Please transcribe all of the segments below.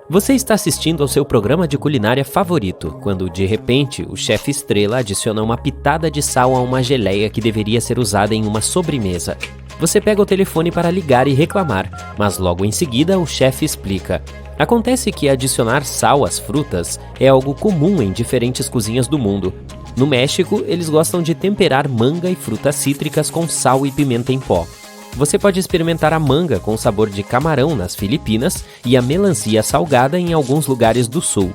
Você está assistindo ao seu programa de culinária favorito, quando de repente o chefe Estrela adiciona uma pitada de sal a uma geleia que deveria ser usada em uma sobremesa. Você pega o telefone para ligar e reclamar, mas logo em seguida o chefe explica. Acontece que adicionar sal às frutas é algo comum em diferentes cozinhas do mundo. No México, eles gostam de temperar manga e frutas cítricas com sal e pimenta em pó. Você pode experimentar a manga com sabor de camarão nas Filipinas e a melancia salgada em alguns lugares do sul.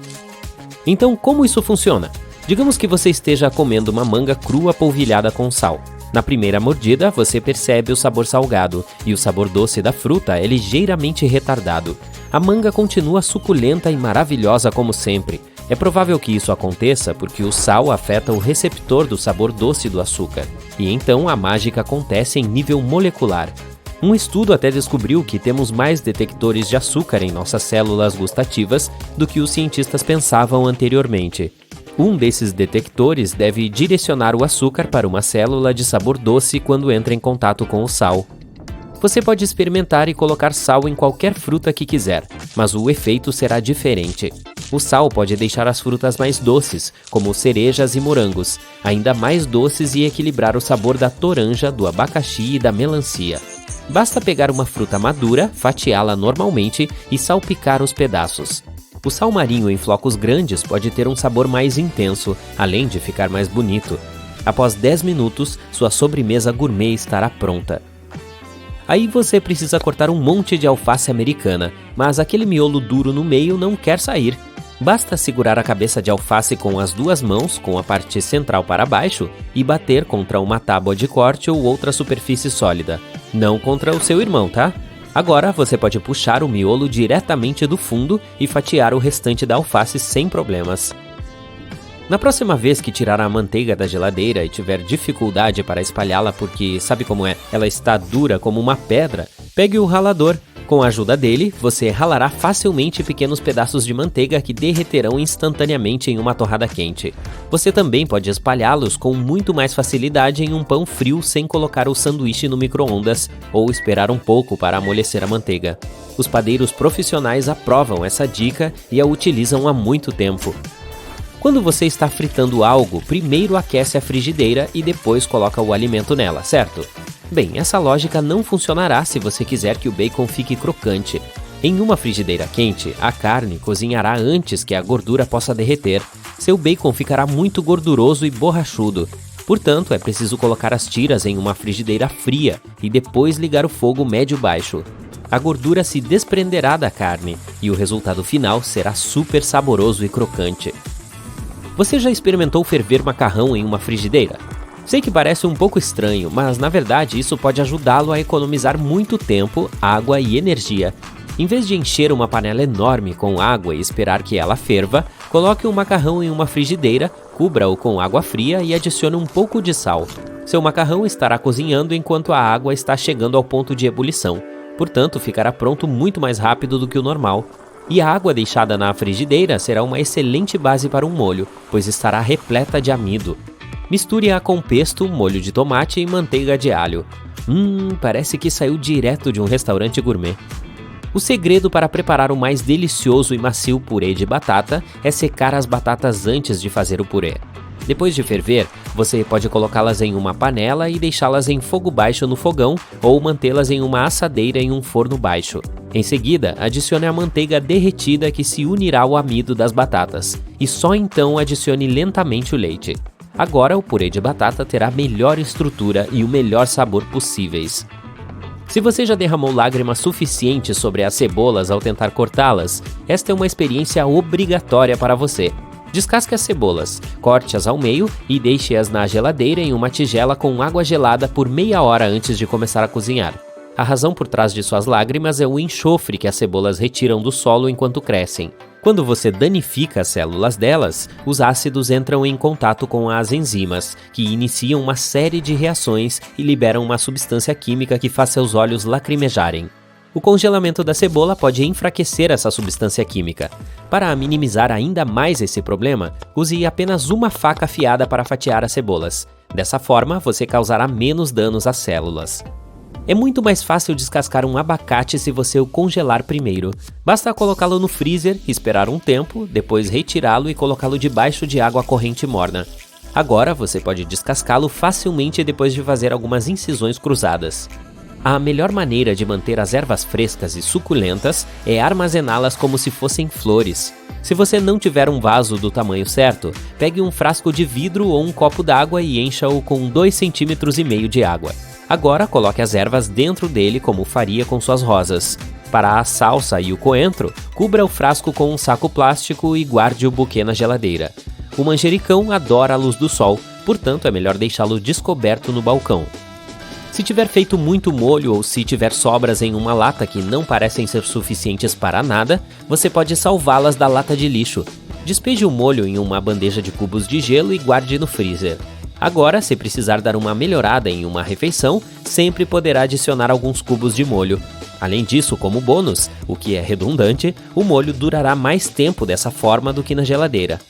Então, como isso funciona? Digamos que você esteja comendo uma manga crua polvilhada com sal. Na primeira mordida, você percebe o sabor salgado e o sabor doce da fruta é ligeiramente retardado. A manga continua suculenta e maravilhosa como sempre. É provável que isso aconteça porque o sal afeta o receptor do sabor doce do açúcar, e então a mágica acontece em nível molecular. Um estudo até descobriu que temos mais detectores de açúcar em nossas células gustativas do que os cientistas pensavam anteriormente. Um desses detectores deve direcionar o açúcar para uma célula de sabor doce quando entra em contato com o sal. Você pode experimentar e colocar sal em qualquer fruta que quiser, mas o efeito será diferente. O sal pode deixar as frutas mais doces, como cerejas e morangos, ainda mais doces e equilibrar o sabor da toranja, do abacaxi e da melancia. Basta pegar uma fruta madura, fatiá-la normalmente e salpicar os pedaços. O sal marinho em flocos grandes pode ter um sabor mais intenso, além de ficar mais bonito. Após 10 minutos, sua sobremesa gourmet estará pronta. Aí você precisa cortar um monte de alface americana, mas aquele miolo duro no meio não quer sair. Basta segurar a cabeça de alface com as duas mãos, com a parte central para baixo, e bater contra uma tábua de corte ou outra superfície sólida. Não contra o seu irmão, tá? Agora você pode puxar o miolo diretamente do fundo e fatiar o restante da alface sem problemas. Na próxima vez que tirar a manteiga da geladeira e tiver dificuldade para espalhá-la porque, sabe como é, ela está dura como uma pedra, pegue o ralador. Com a ajuda dele, você ralará facilmente pequenos pedaços de manteiga que derreterão instantaneamente em uma torrada quente. Você também pode espalhá-los com muito mais facilidade em um pão frio sem colocar o sanduíche no micro-ondas ou esperar um pouco para amolecer a manteiga. Os padeiros profissionais aprovam essa dica e a utilizam há muito tempo. Quando você está fritando algo, primeiro aquece a frigideira e depois coloca o alimento nela, certo? Bem, essa lógica não funcionará se você quiser que o bacon fique crocante. Em uma frigideira quente, a carne cozinhará antes que a gordura possa derreter. Seu bacon ficará muito gorduroso e borrachudo. Portanto, é preciso colocar as tiras em uma frigideira fria e depois ligar o fogo médio-baixo. A gordura se desprenderá da carne e o resultado final será super saboroso e crocante. Você já experimentou ferver macarrão em uma frigideira? Sei que parece um pouco estranho, mas na verdade isso pode ajudá-lo a economizar muito tempo, água e energia. Em vez de encher uma panela enorme com água e esperar que ela ferva, coloque o macarrão em uma frigideira, cubra-o com água fria e adicione um pouco de sal. Seu macarrão estará cozinhando enquanto a água está chegando ao ponto de ebulição, portanto ficará pronto muito mais rápido do que o normal. E a água deixada na frigideira será uma excelente base para um molho, pois estará repleta de amido. Misture-a com pesto, molho de tomate e manteiga de alho. Parece que saiu direto de um restaurante gourmet. O segredo para preparar o mais delicioso e macio purê de batata é secar as batatas antes de fazer o purê. Depois de ferver, você pode colocá-las em uma panela e deixá-las em fogo baixo no fogão ou mantê-las em uma assadeira em um forno baixo. Em seguida, adicione a manteiga derretida que se unirá ao amido das batatas e só então adicione lentamente o leite. Agora o purê de batata terá a melhor estrutura e o melhor sabor possíveis. Se você já derramou lágrimas suficientes sobre as cebolas ao tentar cortá-las, esta é uma experiência obrigatória para você. Descasque as cebolas, corte-as ao meio e deixe-as na geladeira em uma tigela com água gelada por meia hora antes de começar a cozinhar. A razão por trás de suas lágrimas é o enxofre que as cebolas retiram do solo enquanto crescem. Quando você danifica as células delas, os ácidos entram em contato com as enzimas, que iniciam uma série de reações e liberam uma substância química que faz seus olhos lacrimejarem. O congelamento da cebola pode enfraquecer essa substância química. Para minimizar ainda mais esse problema, use apenas uma faca afiada para fatiar as cebolas. Dessa forma, você causará menos danos às células. É muito mais fácil descascar um abacate se você o congelar primeiro. Basta colocá-lo no freezer, esperar um tempo, depois retirá-lo e colocá-lo debaixo de água corrente morna. Agora você pode descascá-lo facilmente depois de fazer algumas incisões cruzadas. A melhor maneira de manter as ervas frescas e suculentas é armazená-las como se fossem flores. Se você não tiver um vaso do tamanho certo, pegue um frasco de vidro ou um copo d'água e encha-o com 2,5 cm de água. Agora coloque as ervas dentro dele como faria com suas rosas. Para a salsa e o coentro, cubra o frasco com um saco plástico e guarde o buquê na geladeira. O manjericão adora a luz do sol, portanto é melhor deixá-lo descoberto no balcão. Se tiver feito muito molho ou se tiver sobras em uma lata que não parecem ser suficientes para nada, você pode salvá-las da lata de lixo. Despeje o molho em uma bandeja de cubos de gelo e guarde no freezer. Agora, se precisar dar uma melhorada em uma refeição, sempre poderá adicionar alguns cubos de molho. Além disso, como bônus, o que é redundante, o molho durará mais tempo dessa forma do que na geladeira.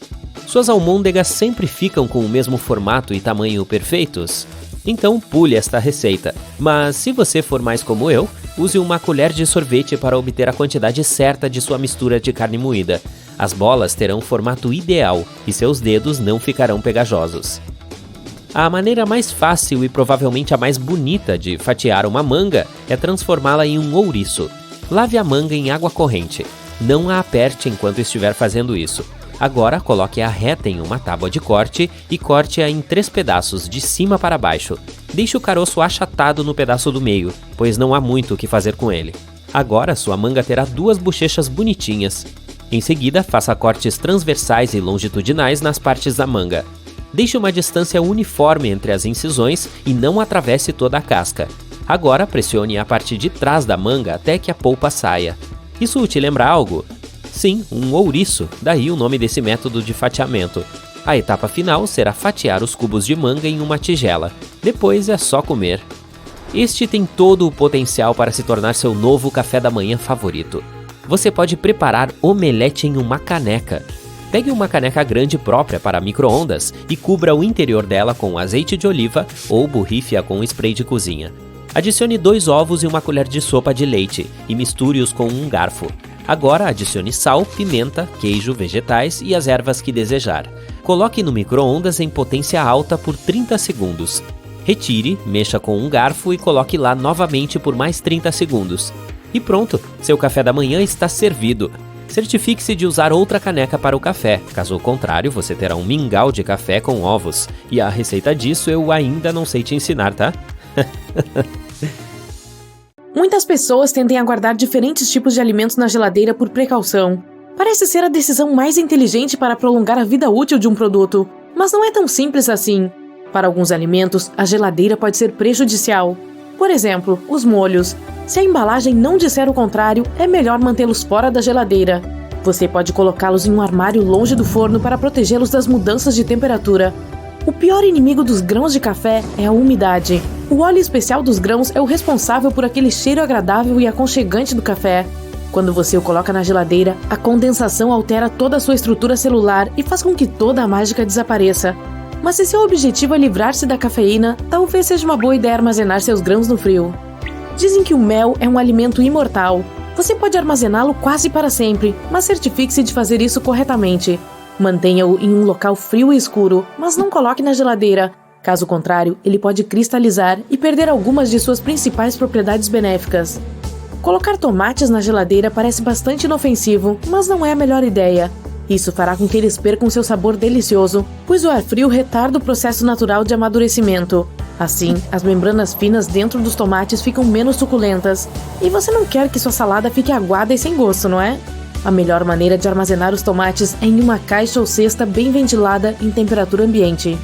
Suas almôndegas sempre ficam com o mesmo formato e tamanho perfeitos? Então pule esta receita, mas se você for mais como eu, use uma colher de sorvete para obter a quantidade certa de sua mistura de carne moída. As bolas terão o formato ideal e seus dedos não ficarão pegajosos. A maneira mais fácil e provavelmente a mais bonita de fatiar uma manga é transformá-la em um ouriço. Lave a manga em água corrente. Não a aperte enquanto estiver fazendo isso. Agora coloque-a reta em uma tábua de corte e corte-a em 3 pedaços, de cima para baixo. Deixe o caroço achatado no pedaço do meio, pois não há muito o que fazer com ele. Agora sua manga terá 2 bochechas bonitinhas. Em seguida, faça cortes transversais e longitudinais nas partes da manga. Deixe uma distância uniforme entre as incisões e não atravesse toda a casca. Agora pressione a parte de trás da manga até que a polpa saia. Isso te lembra algo? Sim, um ouriço, daí o nome desse método de fatiamento. A etapa final será fatiar os cubos de manga em uma tigela. Depois é só comer. Este tem todo o potencial para se tornar seu novo café da manhã favorito. Você pode preparar omelete em uma caneca. Pegue uma caneca grande própria para micro-ondas e cubra o interior dela com azeite de oliva ou borrife-a com spray de cozinha. Adicione 2 ovos e uma colher de sopa de leite e misture-os com um garfo. Agora adicione sal, pimenta, queijo, vegetais e as ervas que desejar. Coloque no micro-ondas em potência alta por 30 segundos. Retire, mexa com um garfo e coloque lá novamente por mais 30 segundos. E pronto, seu café da manhã está servido. Certifique-se de usar outra caneca para o café, caso contrário você terá um mingau de café com ovos. E a receita disso eu ainda não sei te ensinar, tá? Muitas pessoas tendem a guardar diferentes tipos de alimentos na geladeira por precaução. Parece ser a decisão mais inteligente para prolongar a vida útil de um produto, mas não é tão simples assim. Para alguns alimentos, a geladeira pode ser prejudicial. Por exemplo, os molhos. Se a embalagem não disser o contrário, é melhor mantê-los fora da geladeira. Você pode colocá-los em um armário longe do forno para protegê-los das mudanças de temperatura. O pior inimigo dos grãos de café é a umidade. O óleo especial dos grãos é o responsável por aquele cheiro agradável e aconchegante do café. Quando você o coloca na geladeira, a condensação altera toda a sua estrutura celular e faz com que toda a mágica desapareça. Mas se seu objetivo é livrar-se da cafeína, talvez seja uma boa ideia armazenar seus grãos no frio. Dizem que o mel é um alimento imortal. Você pode armazená-lo quase para sempre, mas certifique-se de fazer isso corretamente. Mantenha-o em um local frio e escuro, mas não coloque na geladeira. Caso contrário, ele pode cristalizar e perder algumas de suas principais propriedades benéficas. Colocar tomates na geladeira parece bastante inofensivo, mas não é a melhor ideia. Isso fará com que eles percam seu sabor delicioso, pois o ar frio retarda o processo natural de amadurecimento. Assim, as membranas finas dentro dos tomates ficam menos suculentas. E você não quer que sua salada fique aguada e sem gosto, não é? A melhor maneira de armazenar os tomates é em uma caixa ou cesta bem ventilada em temperatura ambiente.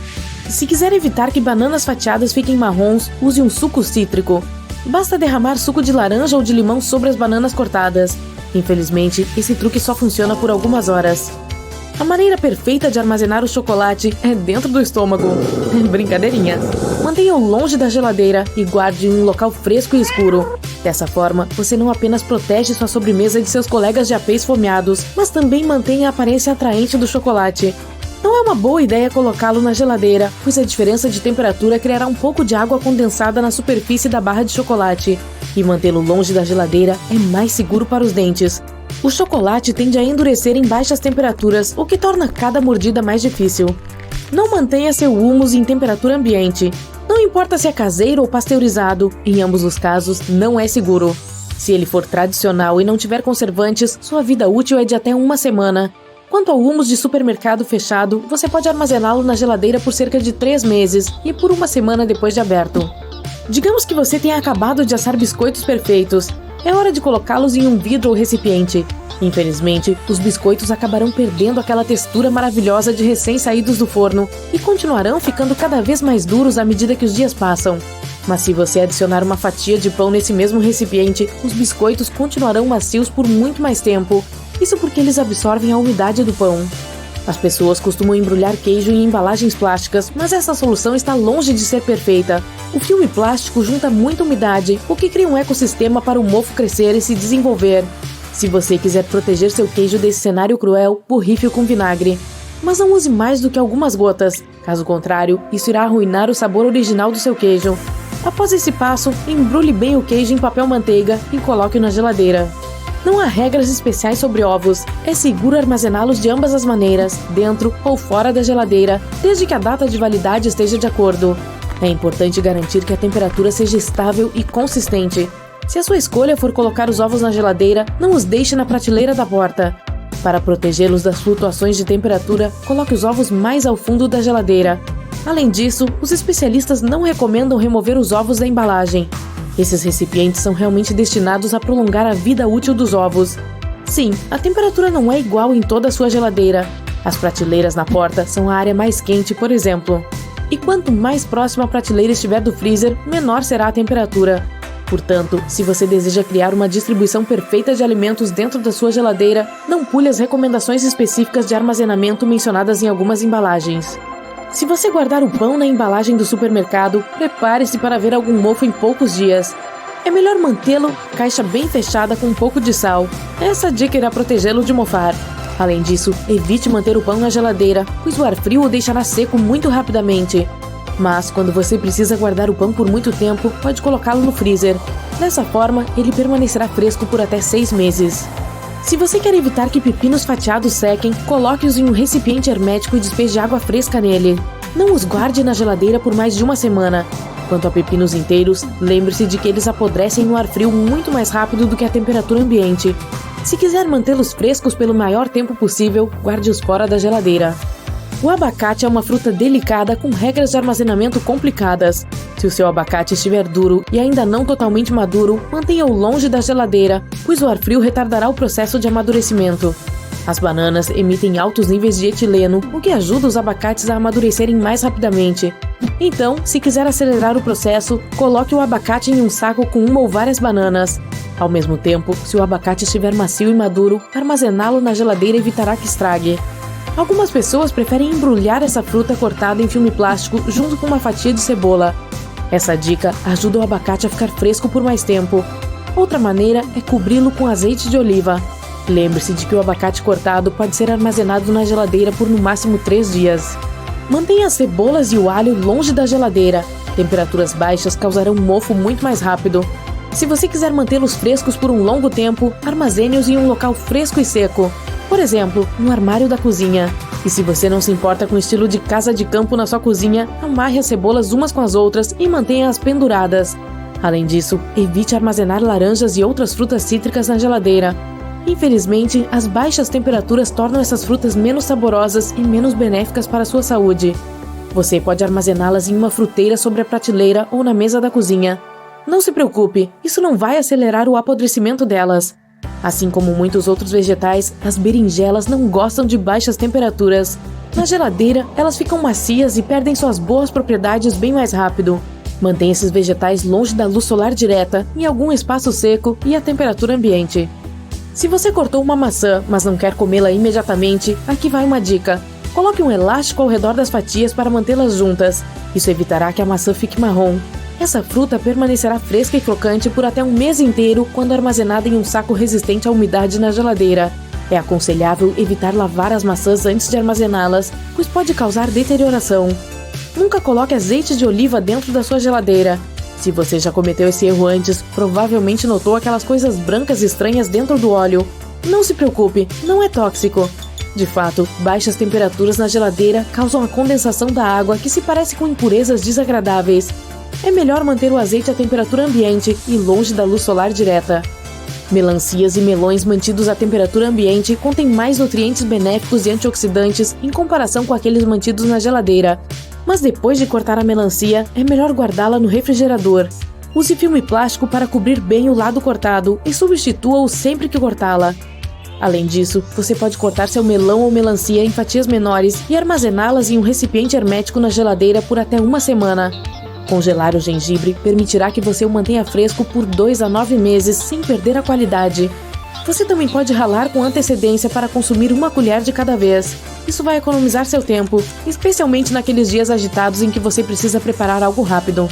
Se quiser evitar que bananas fatiadas fiquem marrons, use um suco cítrico. Basta derramar suco de laranja ou de limão sobre as bananas cortadas. Infelizmente, esse truque só funciona por algumas horas. A maneira perfeita de armazenar o chocolate é dentro do estômago. Brincadeirinha. Mantenha-o longe da geladeira e guarde em um local fresco e escuro. Dessa forma, você não apenas protege sua sobremesa de seus colegas japês esfomeados, mas também mantém a aparência atraente do chocolate. Não é uma boa ideia colocá-lo na geladeira, pois a diferença de temperatura criará um pouco de água condensada na superfície da barra de chocolate, e mantê-lo longe da geladeira é mais seguro para os dentes. O chocolate tende a endurecer em baixas temperaturas, o que torna cada mordida mais difícil. Não mantenha seu hummus em temperatura ambiente. Não importa se é caseiro ou pasteurizado, em ambos os casos não é seguro. Se ele for tradicional e não tiver conservantes, sua vida útil é de até uma semana. Quanto ao hummus de supermercado fechado, você pode armazená-lo na geladeira por cerca de 3 meses e por uma semana depois de aberto. Digamos que você tenha acabado de assar biscoitos perfeitos. É hora de colocá-los em um vidro ou recipiente. Infelizmente, os biscoitos acabarão perdendo aquela textura maravilhosa de recém-saídos do forno e continuarão ficando cada vez mais duros à medida que os dias passam. Mas se você adicionar uma fatia de pão nesse mesmo recipiente, os biscoitos continuarão macios por muito mais tempo. Isso porque eles absorvem a umidade do pão. As pessoas costumam embrulhar queijo em embalagens plásticas, mas essa solução está longe de ser perfeita. O filme plástico junta muita umidade, o que cria um ecossistema para o mofo crescer e se desenvolver. Se você quiser proteger seu queijo desse cenário cruel, borrife-o com vinagre. Mas não use mais do que algumas gotas. Caso contrário, isso irá arruinar o sabor original do seu queijo. Após esse passo, embrulhe bem o queijo em papel manteiga e coloque-o na geladeira. Não há regras especiais sobre ovos. É seguro armazená-los de ambas as maneiras, dentro ou fora da geladeira, desde que a data de validade esteja de acordo. É importante garantir que a temperatura seja estável e consistente. Se a sua escolha for colocar os ovos na geladeira, não os deixe na prateleira da porta. Para protegê-los das flutuações de temperatura, coloque os ovos mais ao fundo da geladeira. Além disso, os especialistas não recomendam remover os ovos da embalagem. Esses recipientes são realmente destinados a prolongar a vida útil dos ovos. Sim, a temperatura não é igual em toda a sua geladeira. As prateleiras na porta são a área mais quente, por exemplo. E quanto mais próxima a prateleira estiver do freezer, menor será a temperatura. Portanto, se você deseja criar uma distribuição perfeita de alimentos dentro da sua geladeira, não pule as recomendações específicas de armazenamento mencionadas em algumas embalagens. Se você guardar o pão na embalagem do supermercado, prepare-se para ver algum mofo em poucos dias. É melhor mantê-lo caixa bem fechada com um pouco de sal. Essa dica irá protegê-lo de mofar. Além disso, evite manter o pão na geladeira, pois o ar frio o deixará seco muito rapidamente. Mas, quando você precisa guardar o pão por muito tempo, pode colocá-lo no freezer. Dessa forma, ele permanecerá fresco por até 6 meses. Se você quer evitar que pepinos fatiados sequem, coloque-os em um recipiente hermético e despeje água fresca nele. Não os guarde na geladeira por mais de uma semana. Quanto a pepinos inteiros, lembre-se de que eles apodrecem no ar frio muito mais rápido do que a temperatura ambiente. Se quiser mantê-los frescos pelo maior tempo possível, guarde-os fora da geladeira. O abacate é uma fruta delicada com regras de armazenamento complicadas. Se o seu abacate estiver duro e ainda não totalmente maduro, mantenha-o longe da geladeira, pois o ar frio retardará o processo de amadurecimento. As bananas emitem altos níveis de etileno, o que ajuda os abacates a amadurecerem mais rapidamente. Então, se quiser acelerar o processo, coloque o abacate em um saco com uma ou várias bananas. Ao mesmo tempo, se o abacate estiver macio e maduro, armazená-lo na geladeira evitará que estrague. Algumas pessoas preferem embrulhar essa fruta cortada em filme plástico junto com uma fatia de cebola. Essa dica ajuda o abacate a ficar fresco por mais tempo. Outra maneira é cobri-lo com azeite de oliva. Lembre-se de que o abacate cortado pode ser armazenado na geladeira por no máximo 3 dias. Mantenha as cebolas e o alho longe da geladeira. Temperaturas baixas causarão mofo muito mais rápido. Se você quiser mantê-los frescos por um longo tempo, armazene-os em um local fresco e seco. Por exemplo, no armário da cozinha. E se você não se importa com o estilo de casa de campo na sua cozinha, amarre as cebolas umas com as outras e mantenha-as penduradas. Além disso, evite armazenar laranjas e outras frutas cítricas na geladeira. Infelizmente, as baixas temperaturas tornam essas frutas menos saborosas e menos benéficas para a sua saúde. Você pode armazená-las em uma fruteira sobre a prateleira ou na mesa da cozinha. Não se preocupe, isso não vai acelerar o apodrecimento delas. Assim como muitos outros vegetais, as berinjelas não gostam de baixas temperaturas. Na geladeira, elas ficam macias e perdem suas boas propriedades bem mais rápido. Mantenha esses vegetais longe da luz solar direta, em algum espaço seco e a temperatura ambiente. Se você cortou uma maçã, mas não quer comê-la imediatamente, aqui vai uma dica. Coloque um elástico ao redor das fatias para mantê-las juntas. Isso evitará que a maçã fique marrom. Essa fruta permanecerá fresca e crocante por até um mês inteiro quando armazenada em um saco resistente à umidade na geladeira. É aconselhável evitar lavar as maçãs antes de armazená-las, pois pode causar deterioração. Nunca coloque azeite de oliva dentro da sua geladeira. Se você já cometeu esse erro antes, provavelmente notou aquelas coisas brancas estranhas dentro do óleo. Não se preocupe, não é tóxico. De fato, baixas temperaturas na geladeira causam a condensação da água que se parece com impurezas desagradáveis. É melhor manter o azeite à temperatura ambiente e longe da luz solar direta. Melancias e melões mantidos à temperatura ambiente contêm mais nutrientes benéficos e antioxidantes em comparação com aqueles mantidos na geladeira. Mas depois de cortar a melancia, é melhor guardá-la no refrigerador. Use filme plástico para cobrir bem o lado cortado e substitua-o sempre que cortá-la. Além disso, você pode cortar seu melão ou melancia em fatias menores e armazená-las em um recipiente hermético na geladeira por até 1 semana. Congelar o gengibre permitirá que você o mantenha fresco por 2 a 9 meses sem perder a qualidade. Você também pode ralar com antecedência para consumir 1 colher de cada vez. Isso vai economizar seu tempo, especialmente naqueles dias agitados em que você precisa preparar algo rápido.